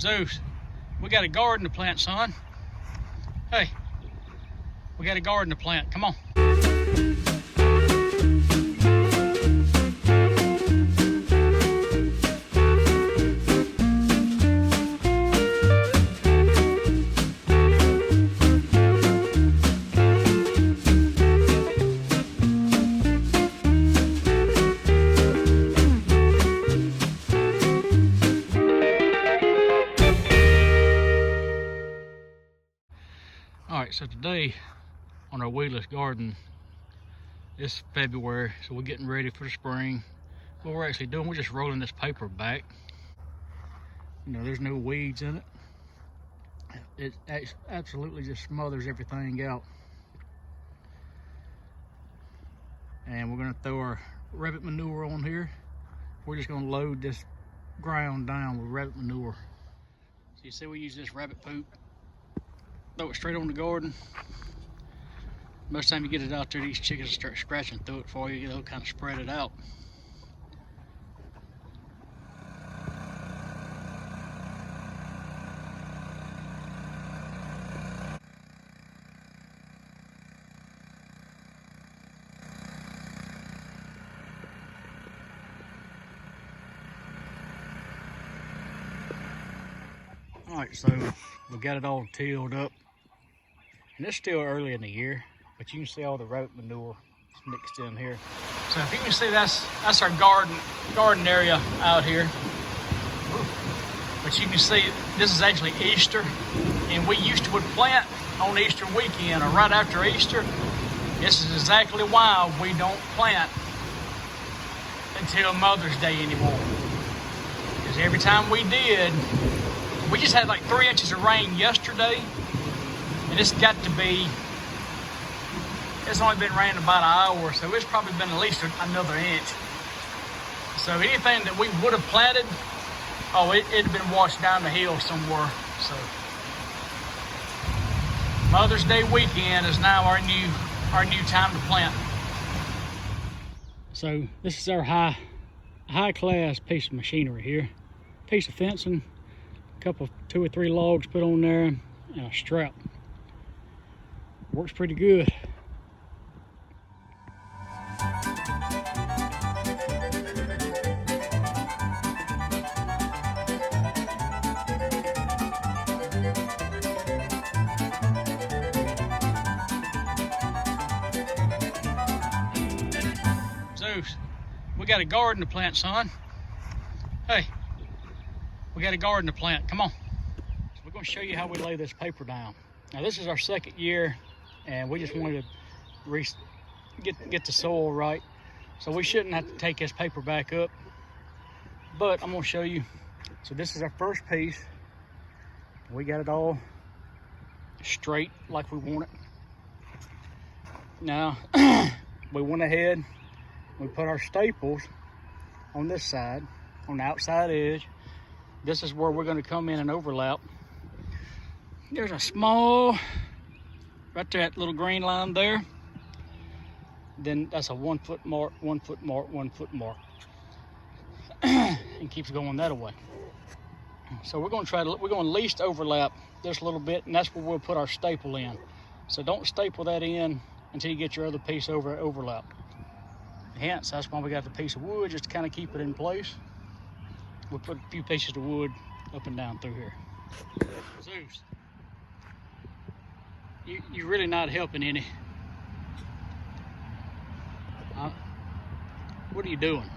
Zeus, we got a garden to plant, son. Hey, we got a garden to plant. Come on. Alright, so today on our Weedless Garden, it's February, so we're getting ready for the spring. What we're actually doing, we're just rolling this paper back. You know, there's no weeds in it. It absolutely just smothers everything out. And we're gonna throw our rabbit manure on here. We're just gonna load this ground down with rabbit manure. So you see we use this rabbit poop. Throw it straight on the garden. Most time you get it out there, these chickens start scratching through it for you. They'll kind of spread it out. All right, so we got it all tilled up. And it's still early in the year, but you can see all the rabbit manure mixed in here. So if you can see, that's our garden area out here. But you can see this is actually Easter, and we used to would plant on Easter weekend or right after Easter. This is exactly why we don't plant until Mother's Day anymore. Because every time we did, we just had like 3 inches of rain yesterday. And it's got to be, it's only been raining about an hour, so it's probably been at least another inch. So anything that we would have planted, oh, it'd have been washed down the hill somewhere. So Mother's Day weekend is now our new time to plant. So this is our high class piece of machinery here. Piece of fencing, a couple, 2 or 3 logs put on there, and a strap. Works pretty good. Zeus, we got a garden to plant, son. Hey, we got a garden to plant. Come on. So we're going to show you how we lay this paper down. Now this is our 2nd year, and we just wanted to get the soil right, so we shouldn't have to take this paper back up, but I'm going to show you. So this is our first piece. We got it all straight like we want it. Now we went ahead, we put our staples on this side, on the outside edge. This is where we're going to come in and overlap. There's a small, right there, that little green line there. Then that's a 1 foot mark, 1 foot mark, 1 foot mark. And keeps going that way. So we're going to least overlap this little bit, and that's where we'll put our staple in. So don't staple that in until you get your other piece overlap. Hence, that's why we got the piece of wood, just to kind of keep it in place. We'll put a few pieces of wood up and down through here. Zeus, you're really not helping any. What are you doing?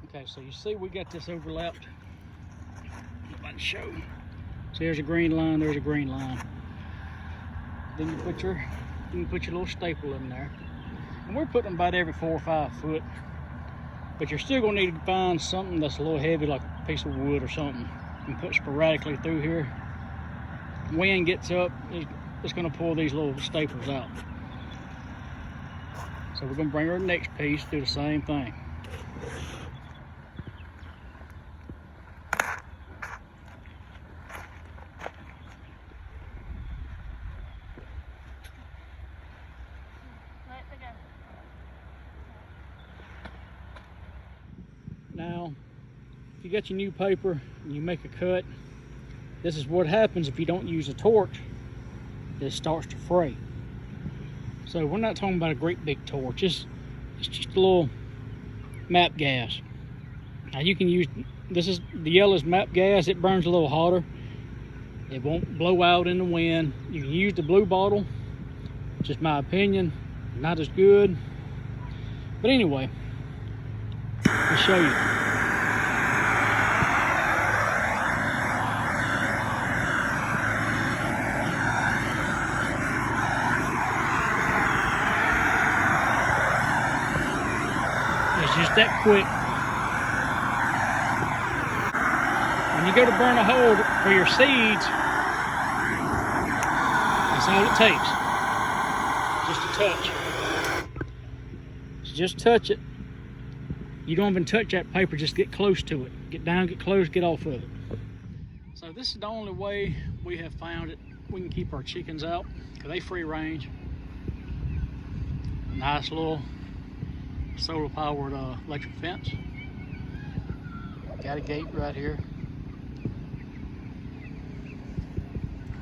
Okay, so you see we got this overlapped. If I can show. So there's a green line, there's a green line. Then you put your little staple in there. And we're putting them about every 4 or 5 foot. But you're still gonna need to find something that's a little heavy, like a piece of wood or something, and put sporadically through here. Wind gets up, it's gonna pull these little staples out. So we're gonna bring our next piece, do the same thing. Now, if you got your new paper and you make a cut, this is what happens if you don't use a torch. It starts to fray. So we're not talking about a great big torch. It's just a little MAP gas. Now you can use, this is the yellow's MAP gas. It burns a little hotter. It won't blow out in the wind. You can use the blue bottle. Just my opinion, not as good. But anyway, I'll show you. It's just that quick. When you go to burn a hole for your seeds, that's all it takes. Just a touch. So just touch it. You don't even touch that paper, just get close to it. Get down, get close, get off of it. So this is the only way we have found it. We can keep our chickens out, because they free range. Nice little solar powered electric fence. Got a gate right here.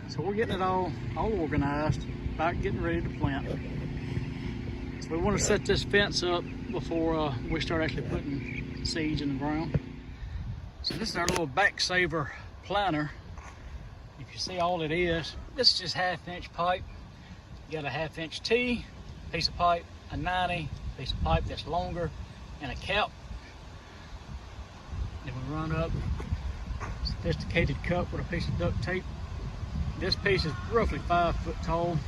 So we're getting it all organized, about getting ready to plant. So we want to set this fence up before we start actually putting seeds in the ground. So this is our little back saver planter. If you see all it is, this is just 1/2 inch pipe. You got a 1/2 inch T, piece of pipe, a 90, piece of pipe that's longer, and a cap. Then we run up a sophisticated cup with a piece of duct tape. This piece is roughly 5 foot tall,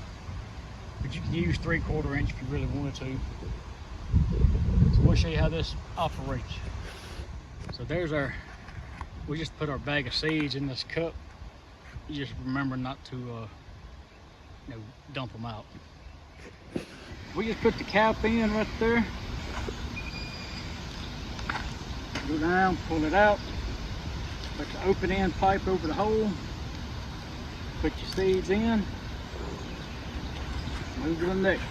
but you can use 3/4 inch if you really wanted to. So we'll show you how this operates. So there's we just put our bag of seeds in this cup. You just remember not to dump them out. We just put the cap in right there. Go down, pull it out. Put the open end pipe over the hole. Put your seeds in. Move to the next.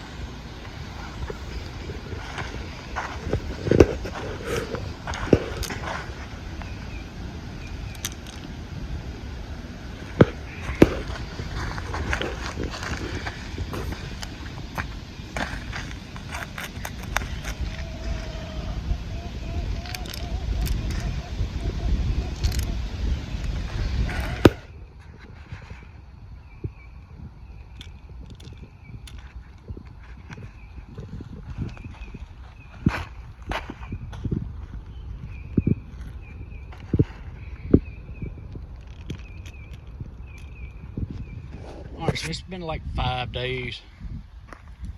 Alright, so it's been like 5 days,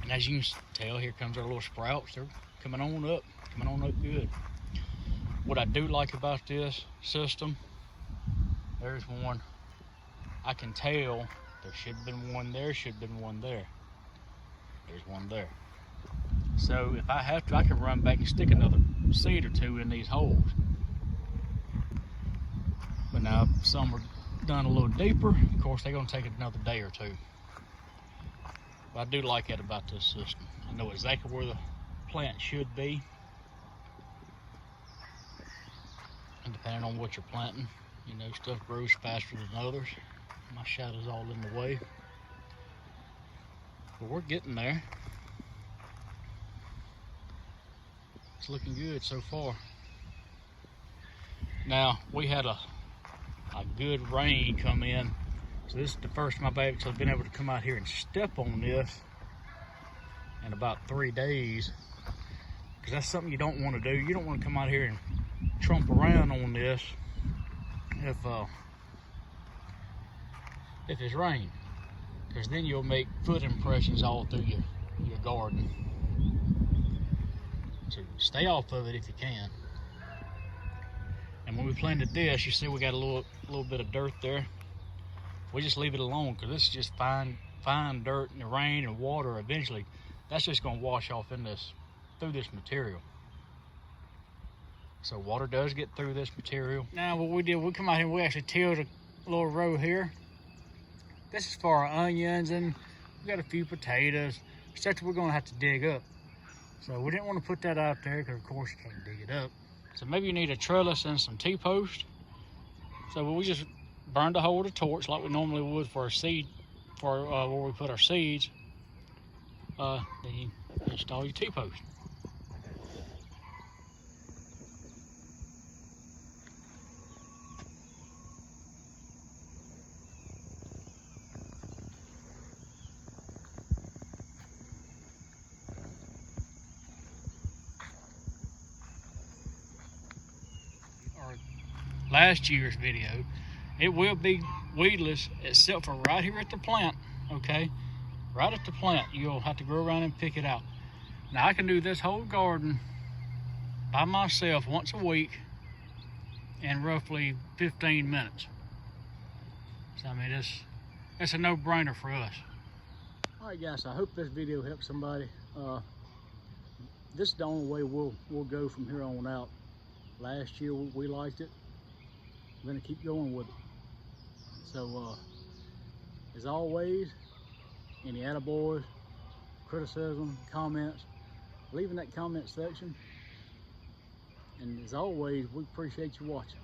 and as you can tell, here comes our little sprouts. They're coming on up good. What I do like about this system, there's one. I can tell there should have been one there, should have been one there. There's one there. So if I have to, I can run back and stick another seed or two in these holes. But now some are done a little deeper. Of course, they're going to take another day or two. But I do like that about this system. I know exactly where the plant should be. And depending on what you're planting, you know, stuff grows faster than others. My shadow's all in the way. But we're getting there. It's looking good so far. Now, we had a good rain come in. So this is the first of my babies I've been able to come out here and step on this in about 3 days. Because that's something you don't want to do. You don't want to come out here and tromp around on this if it's rain. Because then you'll make foot impressions all through your garden. So stay off of it if you can. And when we planted this, you see we got a little bit of dirt there. We just leave it alone because this is just fine dirt, and the rain and water eventually, that's just going to wash off through this material. So water does get through this material. Now what we did, we come out here and we actually tilled a little row here. This is for our onions, and we got a few potatoes, stuff that we're going to have to dig up. So we didn't want to put that out there because of course you can't dig it up. So maybe you need a trellis and some T-post. So we just burned a hole with a torch like we normally would for a seed, for where we put our seeds. Then you install your T-post. Or last year's video, it will be weedless except for right here at the plant, okay? Right at the plant, you'll have to go around and pick it out. Now I can do this whole garden by myself once a week in roughly 15 minutes. So I mean, it's a no-brainer for us. All right guys, I hope this video helps somebody. This is the only way we'll go from here on out. Last year we liked it. We're gonna keep going with it. So as always, any attaboys, criticism, comments, leave in that comment section. And as always, we appreciate you watching.